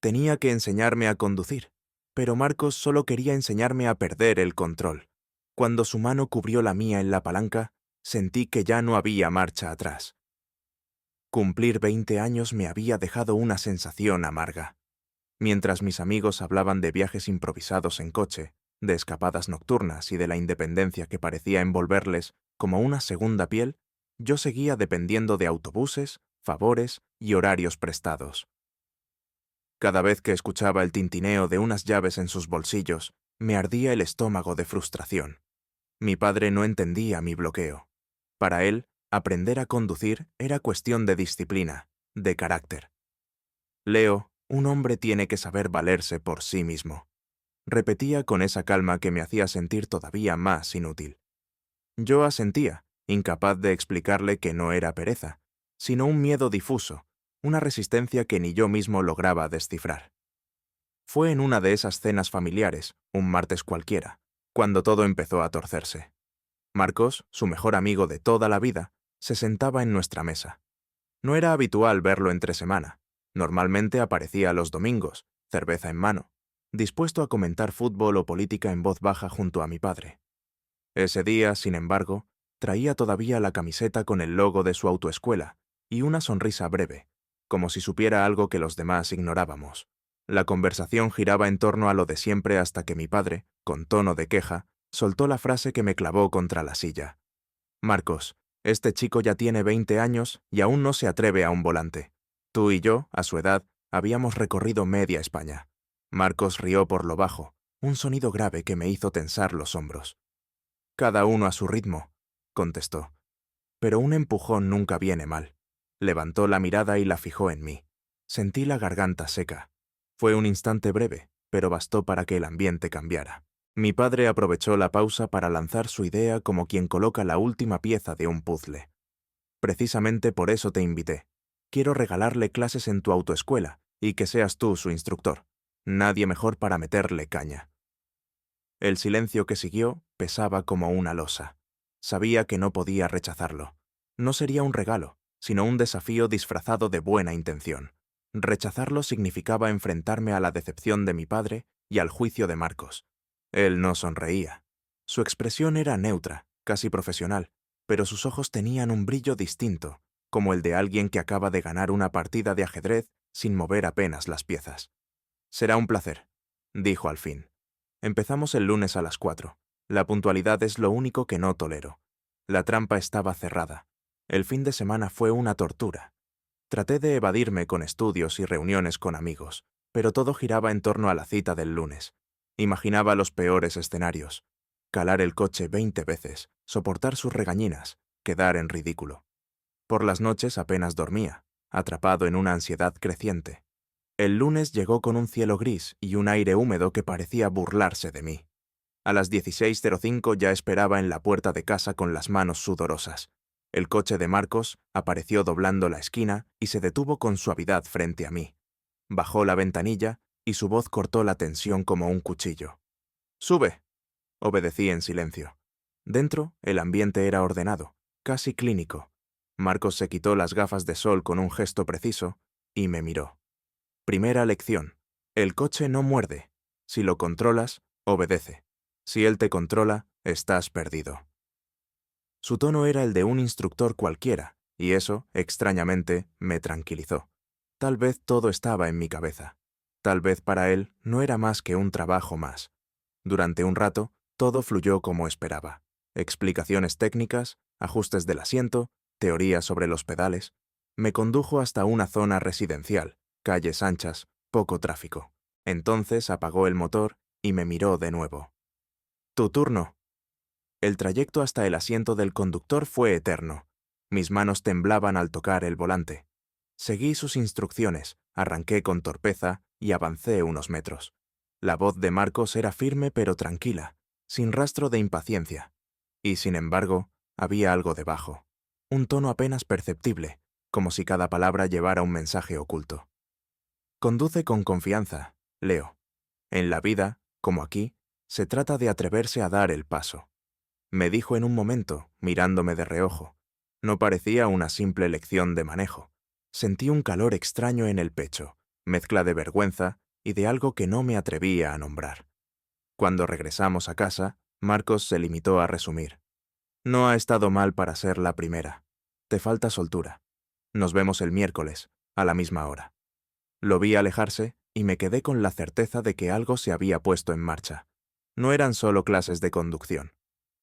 Tenía que enseñarme a conducir, pero Marcos solo quería enseñarme a perder el control. Cuando su mano cubrió la mía en la palanca, sentí que ya no había marcha atrás. Cumplir 20 años me había dejado una sensación amarga. Mientras mis amigos hablaban de viajes improvisados en coche, de escapadas nocturnas y de la independencia que parecía envolverles como una segunda piel, yo seguía dependiendo de autobuses, favores y horarios prestados. Cada vez que escuchaba el tintineo de unas llaves en sus bolsillos, me ardía el estómago de frustración. Mi padre no entendía mi bloqueo. Para él, aprender a conducir era cuestión de disciplina, de carácter. Leo, un hombre tiene que saber valerse por sí mismo. Repetía con esa calma que me hacía sentir todavía más inútil. Yo asentía, incapaz de explicarle que no era pereza, sino un miedo difuso, una resistencia que ni yo mismo lograba descifrar. Fue en una de esas cenas familiares, un martes cualquiera, cuando todo empezó a torcerse. Marcos, su mejor amigo de toda la vida, se sentaba en nuestra mesa. No era habitual verlo entre semana. Normalmente aparecía los domingos, cerveza en mano, dispuesto a comentar fútbol o política en voz baja junto a mi padre. Ese día, sin embargo, traía todavía la camiseta con el logo de su autoescuela y una sonrisa breve, como si supiera algo que los demás ignorábamos. La conversación giraba en torno a lo de siempre hasta que mi padre, con tono de queja, soltó la frase que me clavó contra la silla. «Marcos, este chico ya tiene 20 años y aún no se atreve a un volante. Tú y yo, a su edad, habíamos recorrido media España». Marcos rió por lo bajo, un sonido grave que me hizo tensar los hombros. «Cada uno a su ritmo», contestó. Pero un empujón nunca viene mal. Levantó la mirada y la fijó en mí. Sentí la garganta seca. Fue un instante breve, pero bastó para que el ambiente cambiara. Mi padre aprovechó la pausa para lanzar su idea como quien coloca la última pieza de un puzzle. «Precisamente por eso te invité. Quiero regalarle clases en tu autoescuela y que seas tú su instructor. Nadie mejor para meterle caña». El silencio que siguió pesaba como una losa. Sabía que no podía rechazarlo. No sería un regalo, sino un desafío disfrazado de buena intención. Rechazarlo significaba enfrentarme a la decepción de mi padre y al juicio de Marcos. Él no sonreía. Su expresión era neutra, casi profesional, pero sus ojos tenían un brillo distinto, como el de alguien que acaba de ganar una partida de ajedrez sin mover apenas las piezas. «Será un placer», dijo al fin. «Empezamos el lunes a las 4. La puntualidad es lo único que no tolero». La trampa estaba cerrada. El fin de semana fue una tortura. Traté de evadirme con estudios y reuniones con amigos, pero todo giraba en torno a la cita del lunes. Imaginaba los peores escenarios. Calar el coche 20 veces, soportar sus regañinas, quedar en ridículo. Por las noches apenas dormía, atrapado en una ansiedad creciente. El lunes llegó con un cielo gris y un aire húmedo que parecía burlarse de mí. A las 16:05 ya esperaba en la puerta de casa con las manos sudorosas. El coche de Marcos apareció doblando la esquina y se detuvo con suavidad frente a mí. Bajó la ventanilla y su voz cortó la tensión como un cuchillo. «Sube», obedecí en silencio. Dentro, el ambiente era ordenado, casi clínico. Marcos se quitó las gafas de sol con un gesto preciso y me miró. Primera lección. El coche no muerde. Si lo controlas, obedece. Si él te controla, estás perdido. Su tono era el de un instructor cualquiera, y eso, extrañamente, me tranquilizó. Tal vez todo estaba en mi cabeza. Tal vez para él no era más que un trabajo más. Durante un rato, todo fluyó como esperaba. Explicaciones técnicas, ajustes del asiento, teorías sobre los pedales. Me condujo hasta una zona residencial, calles anchas, poco tráfico. Entonces apagó el motor y me miró de nuevo. «Tu turno». El trayecto hasta el asiento del conductor fue eterno. Mis manos temblaban al tocar el volante. Seguí sus instrucciones, arranqué con torpeza y avancé unos metros. La voz de Marcos era firme pero tranquila, sin rastro de impaciencia. Y, sin embargo, había algo debajo. Un tono apenas perceptible, como si cada palabra llevara un mensaje oculto. «Conduce con confianza, Leo. En la vida, como aquí, se trata de atreverse a dar el paso», me dijo en un momento, mirándome de reojo. No parecía una simple lección de manejo. Sentí un calor extraño en el pecho, mezcla de vergüenza y de algo que no me atrevía a nombrar. Cuando regresamos a casa, Marcos se limitó a resumir. No ha estado mal para ser la primera. Te falta soltura. Nos vemos el miércoles, a la misma hora. Lo vi alejarse y me quedé con la certeza de que algo se había puesto en marcha. No eran solo clases de conducción.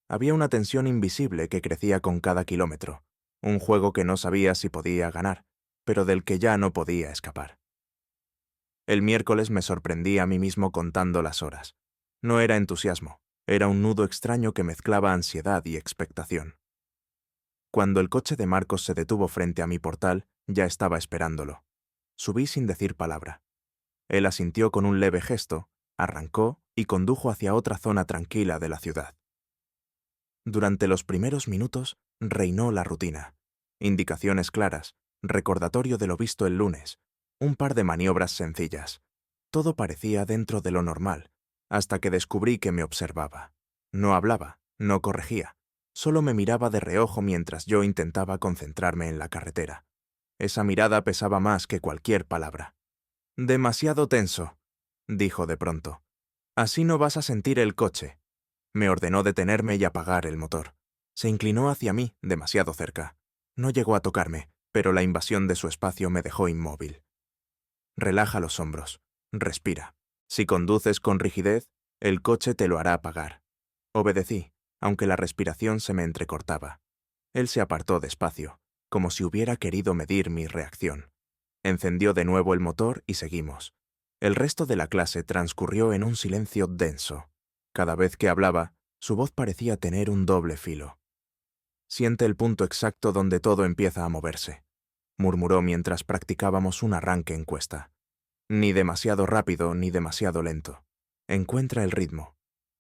Había una tensión invisible que crecía con cada kilómetro, un juego que no sabía si podía ganar, pero del que ya no podía escapar. El miércoles me sorprendí a mí mismo contando las horas. No era entusiasmo, era un nudo extraño que mezclaba ansiedad y expectación. Cuando el coche de Marcos se detuvo frente a mi portal, ya estaba esperándolo. Subí sin decir palabra. Él asintió con un leve gesto, arrancó y condujo hacia otra zona tranquila de la ciudad. Durante los primeros minutos reinó la rutina. Indicaciones claras, recordatorio de lo visto el lunes, un par de maniobras sencillas. Todo parecía dentro de lo normal, hasta que descubrí que me observaba. No hablaba, no corregía, solo me miraba de reojo mientras yo intentaba concentrarme en la carretera. Esa mirada pesaba más que cualquier palabra. «Demasiado tenso», dijo de pronto. «Así no vas a sentir el coche». Me ordenó detenerme y apagar el motor. Se inclinó hacia mí, demasiado cerca. No llegó a tocarme, pero la invasión de su espacio me dejó inmóvil. Relaja los hombros. Respira. Si conduces con rigidez, el coche te lo hará pagar. Obedecí, aunque la respiración se me entrecortaba. Él se apartó despacio, como si hubiera querido medir mi reacción. Encendió de nuevo el motor y seguimos. El resto de la clase transcurrió en un silencio denso. Cada vez que hablaba, su voz parecía tener un doble filo. «Siente el punto exacto donde todo empieza a moverse», murmuró mientras practicábamos un arranque en cuesta. «Ni demasiado rápido ni demasiado lento. Encuentra el ritmo».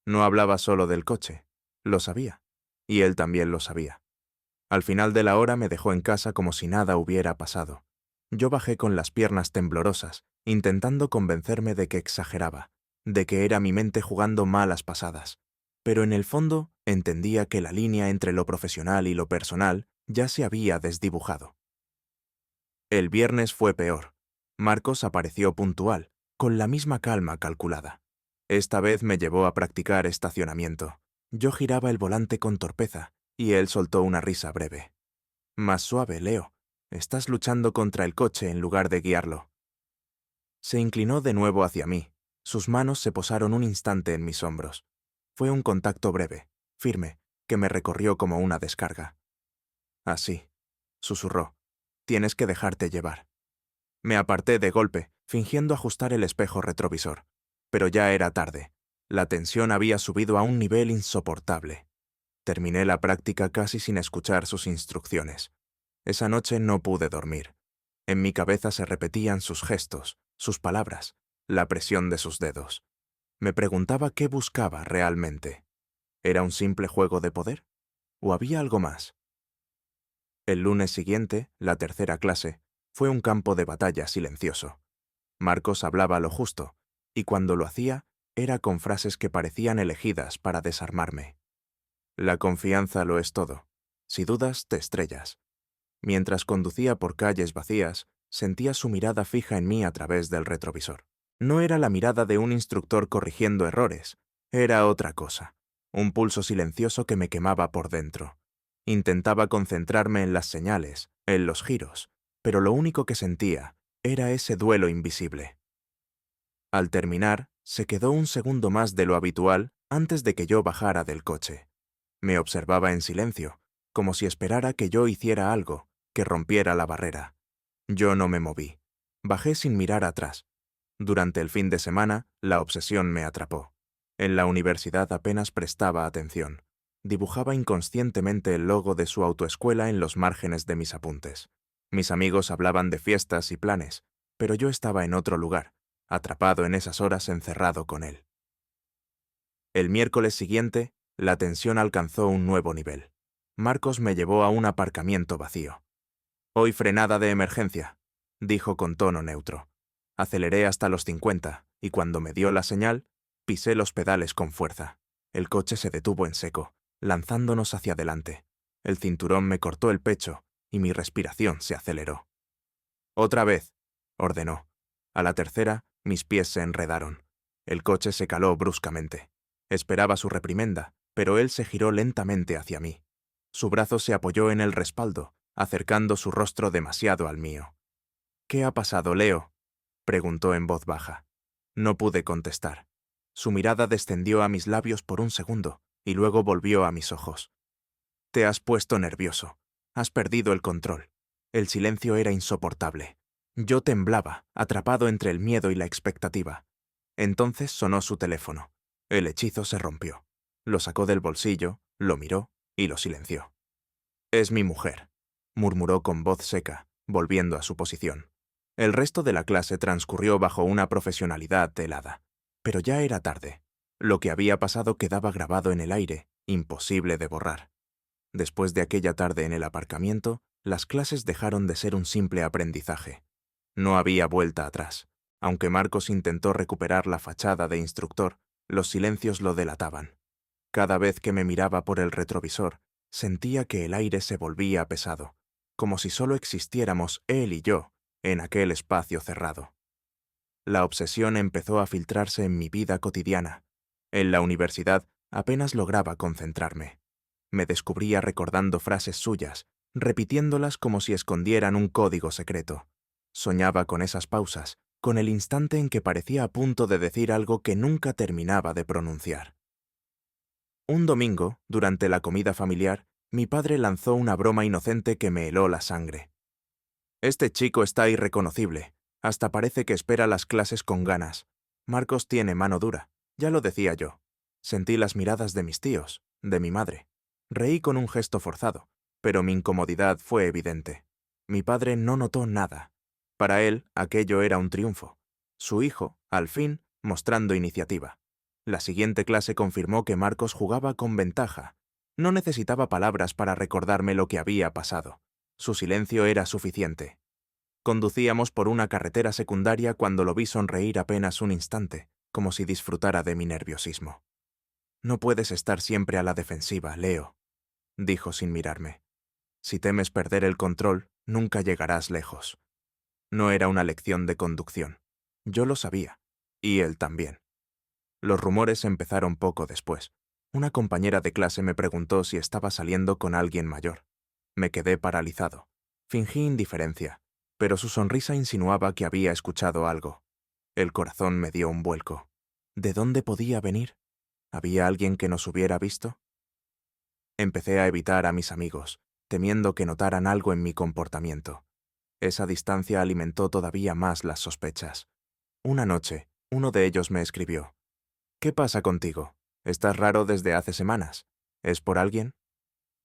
No hablaba solo del coche. Lo sabía. Y él también lo sabía. Al final de la hora me dejó en casa como si nada hubiera pasado. Yo bajé con las piernas temblorosas, intentando convencerme de que exageraba, de que era mi mente jugando malas pasadas. Pero en el fondo entendía que la línea entre lo profesional y lo personal ya se había desdibujado. El viernes fue peor. Marcos apareció puntual, con la misma calma calculada. Esta vez me llevó a practicar estacionamiento. Yo giraba el volante con torpeza, y él soltó una risa breve. «Más suave, Leo. Estás luchando contra el coche en lugar de guiarlo». Se inclinó de nuevo hacia mí. Sus manos se posaron un instante en mis hombros. Fue un contacto breve, firme, que me recorrió como una descarga. «Así», susurró. «Tienes que dejarte llevar». Me aparté de golpe, fingiendo ajustar el espejo retrovisor. Pero ya era tarde. La tensión había subido a un nivel insoportable. Terminé la práctica casi sin escuchar sus instrucciones. Esa noche no pude dormir. En mi cabeza se repetían sus gestos, sus palabras, la presión de sus dedos. Me preguntaba qué buscaba realmente. ¿Era un simple juego de poder? ¿O había algo más? El lunes siguiente, la tercera clase, fue un campo de batalla silencioso. Marcos hablaba lo justo, y cuando lo hacía, era con frases que parecían elegidas para desarmarme. La confianza lo es todo. Si dudas, te estrellas. Mientras conducía por calles vacías, sentía su mirada fija en mí a través del retrovisor. No era la mirada de un instructor corrigiendo errores, era otra cosa. Un pulso silencioso que me quemaba por dentro. Intentaba concentrarme en las señales, en los giros, pero lo único que sentía era ese duelo invisible. Al terminar, se quedó un segundo más de lo habitual antes de que yo bajara del coche. Me observaba en silencio, como si esperara que yo hiciera algo, que rompiera la barrera. Yo no me moví. Bajé sin mirar atrás. Durante el fin de semana, la obsesión me atrapó. En la universidad apenas prestaba atención. Dibujaba inconscientemente el logo de su autoescuela en los márgenes de mis apuntes. Mis amigos hablaban de fiestas y planes, pero yo estaba en otro lugar, atrapado en esas horas encerrado con él. El miércoles siguiente, la tensión alcanzó un nuevo nivel. Marcos me llevó a un aparcamiento vacío. «Hoy frenada de emergencia», dijo con tono neutro. Aceleré hasta los 50, y cuando me dio la señal, pisé los pedales con fuerza. El coche se detuvo en seco, lanzándonos hacia adelante. El cinturón me cortó el pecho, y mi respiración se aceleró. «Otra vez», ordenó. A la tercera, mis pies se enredaron. El coche se caló bruscamente. Esperaba su reprimenda, pero él se giró lentamente hacia mí. Su brazo se apoyó en el respaldo, acercando su rostro demasiado al mío. «¿Qué ha pasado, Leo?», preguntó en voz baja. No pude contestar. Su mirada descendió a mis labios por un segundo y luego volvió a mis ojos. «Te has puesto nervioso. Has perdido el control». El silencio era insoportable. Yo temblaba, atrapado entre el miedo y la expectativa. Entonces sonó su teléfono. El hechizo se rompió. Lo sacó del bolsillo, lo miró y lo silenció. «Es mi mujer», murmuró con voz seca, volviendo a su posición. El resto de la clase transcurrió bajo una profesionalidad helada. Pero ya era tarde. Lo que había pasado quedaba grabado en el aire, imposible de borrar. Después de aquella tarde en el aparcamiento, las clases dejaron de ser un simple aprendizaje. No había vuelta atrás. Aunque Marcos intentó recuperar la fachada de instructor, los silencios lo delataban. Cada vez que me miraba por el retrovisor, sentía que el aire se volvía pesado, como si solo existiéramos él y yo en aquel espacio cerrado. La obsesión empezó a filtrarse en mi vida cotidiana. En la universidad apenas lograba concentrarme. Me descubría recordando frases suyas, repitiéndolas como si escondieran un código secreto. Soñaba con esas pausas, con el instante en que parecía a punto de decir algo que nunca terminaba de pronunciar. Un domingo, durante la comida familiar, mi padre lanzó una broma inocente que me heló la sangre. «Este chico está irreconocible. Hasta parece que espera las clases con ganas. Marcos tiene mano dura, ya lo decía yo». Sentí las miradas de mis tíos, de mi madre. Reí con un gesto forzado, pero mi incomodidad fue evidente. Mi padre no notó nada. Para él, aquello era un triunfo. Su hijo, al fin, mostrando iniciativa. La siguiente clase confirmó que Marcos jugaba con ventaja. No necesitaba palabras para recordarme lo que había pasado. Su silencio era suficiente. Conducíamos por una carretera secundaria cuando lo vi sonreír apenas un instante, como si disfrutara de mi nerviosismo. «No puedes estar siempre a la defensiva, Leo», dijo sin mirarme. «Si temes perder el control, nunca llegarás lejos». No era una lección de conducción. Yo lo sabía, y él también. Los rumores empezaron poco después. Una compañera de clase me preguntó si estaba saliendo con alguien mayor. Me quedé paralizado. Fingí indiferencia, pero su sonrisa insinuaba que había escuchado algo. El corazón me dio un vuelco. ¿De dónde podía venir? ¿Había alguien que nos hubiera visto? Empecé a evitar a mis amigos, temiendo que notaran algo en mi comportamiento. Esa distancia alimentó todavía más las sospechas. Una noche, uno de ellos me escribió: «¿Qué pasa contigo? Estás raro desde hace semanas. ¿Es por alguien?».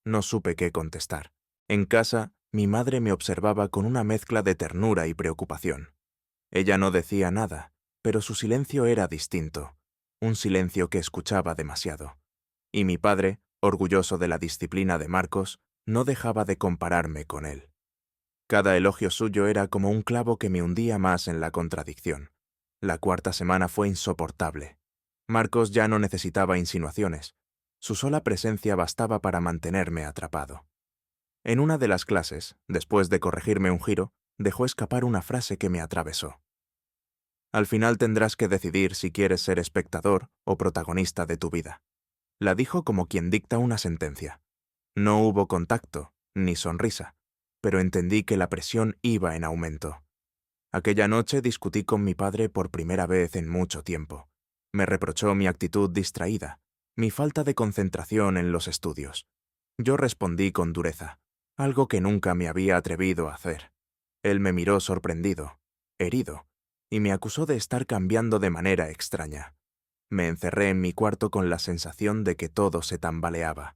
No supe qué contestar. En casa, mi madre me observaba con una mezcla de ternura y preocupación. Ella no decía nada, pero su silencio era distinto, un silencio que escuchaba demasiado. Y mi padre, orgulloso de la disciplina de Marcos, no dejaba de compararme con él. Cada elogio suyo era como un clavo que me hundía más en la contradicción. La cuarta semana fue insoportable. Marcos ya no necesitaba insinuaciones. Su sola presencia bastaba para mantenerme atrapado. En una de las clases, después de corregirme un giro, dejó escapar una frase que me atravesó. «Al final tendrás que decidir si quieres ser espectador o protagonista de tu vida». La dijo como quien dicta una sentencia. No hubo contacto, ni sonrisa, pero entendí que la presión iba en aumento. Aquella noche discutí con mi padre por primera vez en mucho tiempo. Me reprochó mi actitud distraída, mi falta de concentración en los estudios. Yo respondí con dureza, algo que nunca me había atrevido a hacer. Él me miró sorprendido, herido, y me acusó de estar cambiando de manera extraña. Me encerré en mi cuarto con la sensación de que todo se tambaleaba.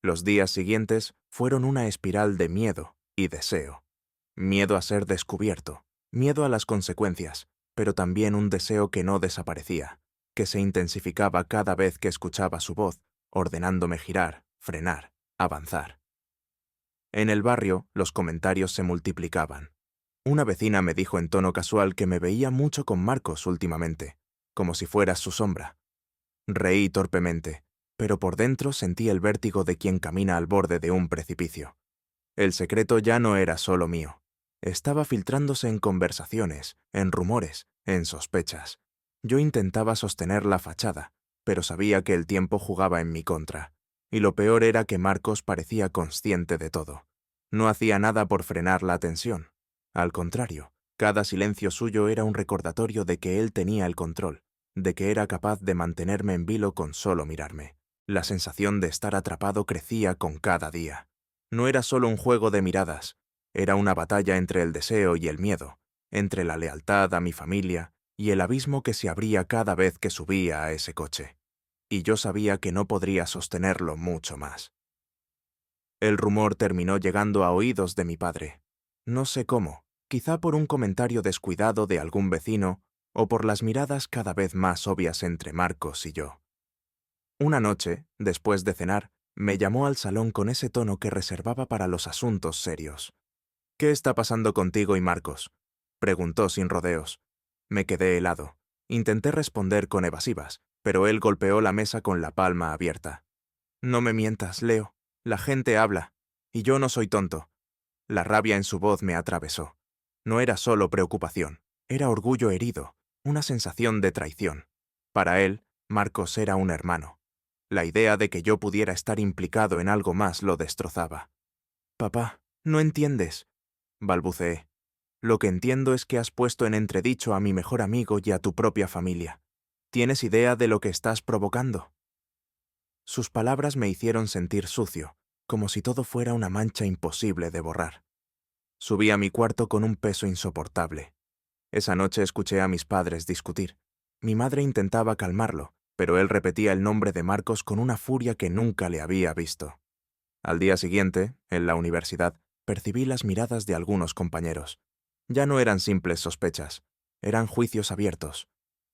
Los días siguientes fueron una espiral de miedo y deseo. Miedo a ser descubierto, miedo a las consecuencias, pero también un deseo que no desaparecía, que se intensificaba cada vez que escuchaba su voz, ordenándome girar, frenar, avanzar. En el barrio, los comentarios se multiplicaban. Una vecina me dijo en tono casual que me veía mucho con Marcos últimamente, como si fuera su sombra. Reí torpemente, pero por dentro sentí el vértigo de quien camina al borde de un precipicio. El secreto ya no era solo mío, Estaba filtrándose en conversaciones, en rumores, en sospechas. Yo intentaba sostener la fachada, pero sabía que el tiempo jugaba en mi contra. Y lo peor era que Marcos parecía consciente de todo. No hacía nada por frenar la tensión. Al contrario, cada silencio suyo era un recordatorio de que él tenía el control, de que era capaz de mantenerme en vilo con solo mirarme. La sensación de estar atrapado crecía con cada día. No era solo un juego de miradas, era una batalla entre el deseo y el miedo, entre la lealtad a mi familia y el abismo que se abría cada vez que subía a ese coche. Y yo sabía que no podría sostenerlo mucho más. El rumor terminó llegando a oídos de mi padre. No sé cómo, quizá por un comentario descuidado de algún vecino o por las miradas cada vez más obvias entre Marcos y yo. Una noche, después de cenar, me llamó al salón con ese tono que reservaba para los asuntos serios. «¿Qué está pasando contigo y Marcos?», preguntó sin rodeos. Me quedé helado. Intenté responder con evasivas, pero él golpeó la mesa con la palma abierta. «No me mientas, Leo. La gente habla. Y yo no soy tonto». La rabia en su voz me atravesó. No era solo preocupación, era orgullo herido, una sensación de traición. Para él, Marcos era un hermano. La idea de que yo pudiera estar implicado en algo más lo destrozaba. «Papá, no entiendes», balbuceé. «Lo que entiendo es que has puesto en entredicho a mi mejor amigo y a tu propia familia. ¿Tienes idea de lo que estás provocando?». Sus palabras me hicieron sentir sucio, como si todo fuera una mancha imposible de borrar. Subí a mi cuarto con un peso insoportable. Esa noche escuché a mis padres discutir. Mi madre intentaba calmarlo, pero él repetía el nombre de Marcos con una furia que nunca le había visto. Al día siguiente, en la universidad, percibí las miradas de algunos compañeros. Ya no eran simples sospechas, eran juicios abiertos.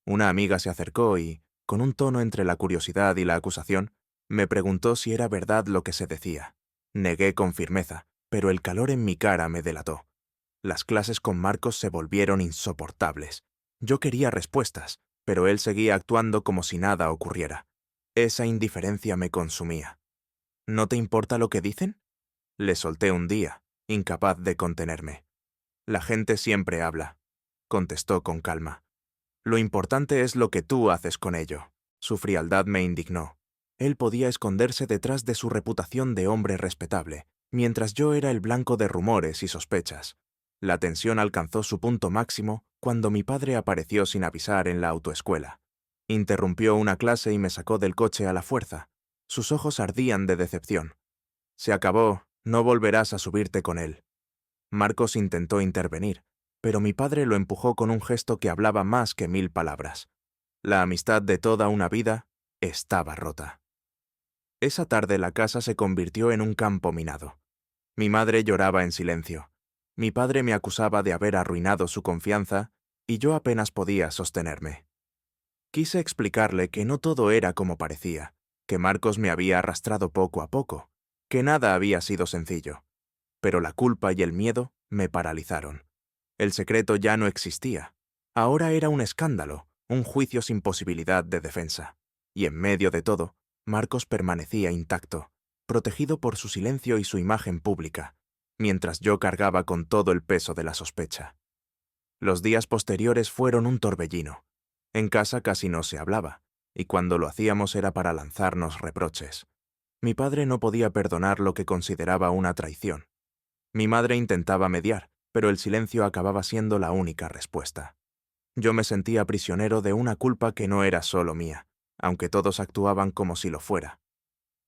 Una amiga se acercó y, con un tono entre la curiosidad y la acusación, me preguntó si era verdad lo que se decía. Negué con firmeza, pero el calor en mi cara me delató. Las clases con Marcos se volvieron insoportables. Yo quería respuestas, pero él seguía actuando como si nada ocurriera. Esa indiferencia me consumía. «¿No te importa lo que dicen?», le solté un día, incapaz de contenerme. «La gente siempre habla», contestó con calma. «Lo importante es lo que tú haces con ello». Su frialdad me indignó. Él podía esconderse detrás de su reputación de hombre respetable, mientras yo era el blanco de rumores y sospechas. La tensión alcanzó su punto máximo cuando mi padre apareció sin avisar en la autoescuela. Interrumpió una clase y me sacó del coche a la fuerza. Sus ojos ardían de decepción. «Se acabó, no volverás a subirte con él». Marcos intentó intervenir, pero mi padre lo empujó con un gesto que hablaba más que 1000 palabras. La amistad de toda una vida estaba rota. Esa tarde la casa se convirtió en un campo minado. Mi madre lloraba en silencio. Mi padre me acusaba de haber arruinado su confianza y yo apenas podía sostenerme. Quise explicarle que no todo era como parecía, que Marcos me había arrastrado poco a poco, que nada había sido sencillo. Pero la culpa y el miedo me paralizaron. El secreto ya no existía. Ahora era un escándalo, un juicio sin posibilidad de defensa. Y en medio de todo, Marcos permanecía intacto, protegido por su silencio y su imagen pública, mientras yo cargaba con todo el peso de la sospecha. Los días posteriores fueron un torbellino. En casa casi no se hablaba, y cuando lo hacíamos era para lanzarnos reproches. Mi padre no podía perdonar lo que consideraba una traición. Mi madre intentaba mediar, pero el silencio acababa siendo la única respuesta. Yo me sentía prisionero de una culpa que no era solo mía, aunque todos actuaban como si lo fuera.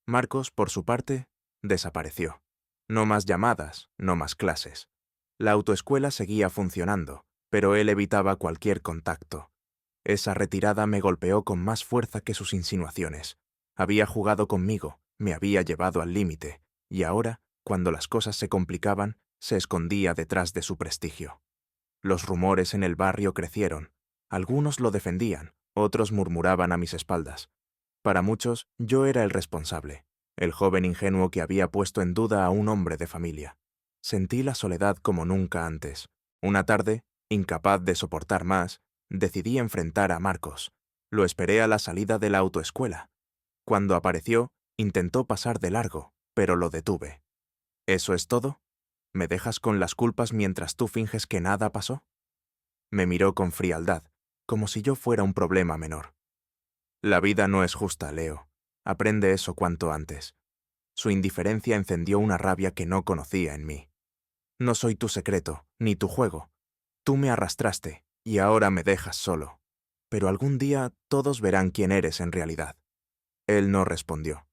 Marcos, por su parte, desapareció. No más llamadas, no más clases. La autoescuela seguía funcionando, pero él evitaba cualquier contacto. Esa retirada me golpeó con más fuerza que sus insinuaciones. Había jugado conmigo, me había llevado al límite, y ahora, cuando las cosas se complicaban, se escondía detrás de su prestigio. Los rumores en el barrio crecieron. Algunos lo defendían, otros murmuraban a mis espaldas. Para muchos, yo era el responsable, el joven ingenuo que había puesto en duda a un hombre de familia. Sentí la soledad como nunca antes. Una tarde, incapaz de soportar más, decidí enfrentar a Marcos. Lo esperé a la salida de la autoescuela. Cuando apareció, intentó pasar de largo, pero lo detuve. «¿Eso es todo?», ¿Me dejas con las culpas mientras tú finges que nada pasó? Me miró con frialdad, como si yo fuera un problema menor. La vida no es justa, Leo. Aprende eso cuanto antes. Su indiferencia encendió una rabia que no conocía en mí. No soy tu secreto, ni tu juego. Tú me arrastraste, y ahora me dejas solo. Pero algún día todos verán quién eres en realidad. Él no respondió.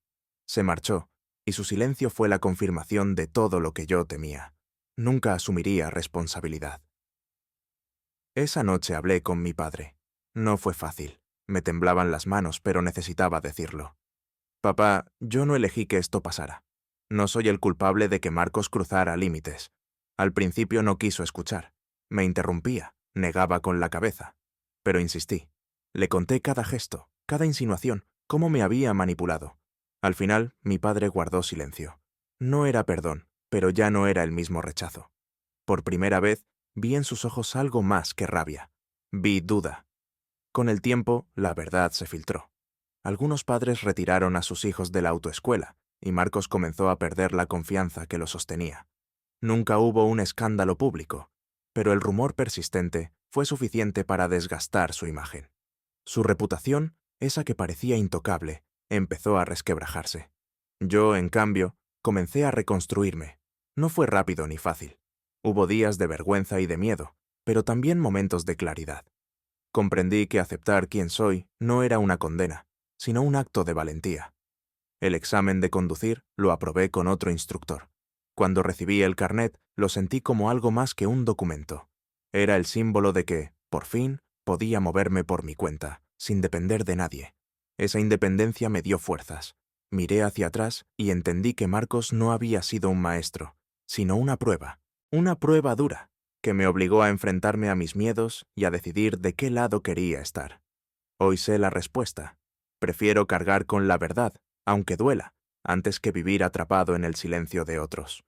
Se marchó, y su silencio fue la confirmación de todo lo que yo temía. Nunca asumiría responsabilidad. Esa noche hablé con mi padre. No fue fácil. Me temblaban las manos, pero necesitaba decirlo. Papá, yo no elegí que esto pasara. No soy el culpable de que Marcos cruzara límites. Al principio no quiso escuchar. Me interrumpía, negaba con la cabeza. Pero insistí. Le conté cada gesto, cada insinuación, cómo me había manipulado. Al final, mi padre guardó silencio. No era perdón, pero ya no era el mismo rechazo. Por primera vez, vi en sus ojos algo más que rabia. Vi duda. Con el tiempo, la verdad se filtró. Algunos padres retiraron a sus hijos de la autoescuela, y Marcos comenzó a perder la confianza que lo sostenía. Nunca hubo un escándalo público, pero el rumor persistente fue suficiente para desgastar su imagen. Su reputación, esa que parecía intocable, empezó a resquebrajarse. Yo, en cambio, comencé a reconstruirme. No fue rápido ni fácil. Hubo días de vergüenza y de miedo, pero también momentos de claridad. Comprendí que aceptar quién soy no era una condena, sino un acto de valentía. El examen de conducir lo aprobé con otro instructor. Cuando recibí el carnet, lo sentí como algo más que un documento. Era el símbolo de que, por fin, podía moverme por mi cuenta, sin depender de nadie. Esa independencia me dio fuerzas. Miré hacia atrás y entendí que Marcos no había sido un maestro, sino una prueba dura, que me obligó a enfrentarme a mis miedos y a decidir de qué lado quería estar. Hoy sé la respuesta. Prefiero cargar con la verdad, aunque duela, antes que vivir atrapado en el silencio de otros.